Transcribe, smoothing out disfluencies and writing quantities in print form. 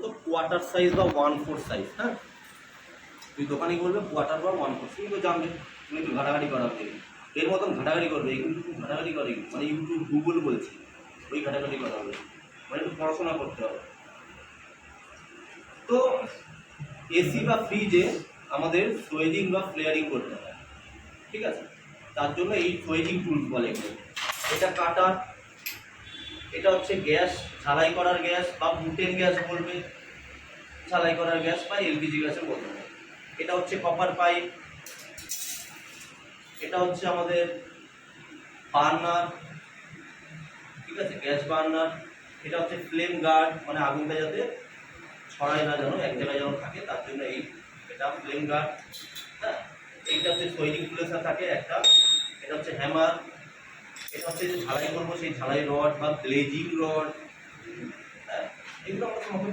তো quarter size বা 1/4 size. হ্যাঁ, তুই দোকানে বলবে কোয়ার্টার বা 1/4, তুমি তো জানবে, তুমি একটু ঘাটাঘাটি করাবে, এর মতন ঘাটাঘাটি করবে, এগুলো তুমি ঘাটাঘাটি করে মানে ইউটিউব গুগল বলছি, ওই ঘাটাঘাটি করা হবে, মানে একটু পড়াশোনা করতে হবে। তো এসি বা ফ্রিজে আমাদের সোয়েজিং বা ফ্লেয়ারিং করতে হয়, ঠিক আছে? তার জন্য এই সোয়েজিং টুলস বলে এগুলো। এটা কাটার, এটা হচ্ছে গ্যাস, ঝালাই করার গ্যাস বা বুটেন গ্যাস বলবে, ঝালাই করার গ্যাস বা এলপিজি গ্যাসের বলতে হবে। এটা হচ্ছে কপার পাইপ, এটা হচ্ছে আমাদের বার্নার, ঠিক আছে, গ্যাস বার্নার। এটা হচ্ছে ফ্লেম গার্ড, মানে আগুনটা যাতে ছড়ায় না, যেন এক জায়গায় যেন থাকে, তার জন্য এই এটা ফ্লেম গার্ড। হ্যাঁ, এইটা হচ্ছে সোয়েজিং টুলের থাকে একটা। এটা হচ্ছে হ্যামার। এটা হচ্ছে যে ঝালাই করবো সেই ঝালাই রড বা গ্লেজিং রড। হ্যাঁ, এগুলো আমরা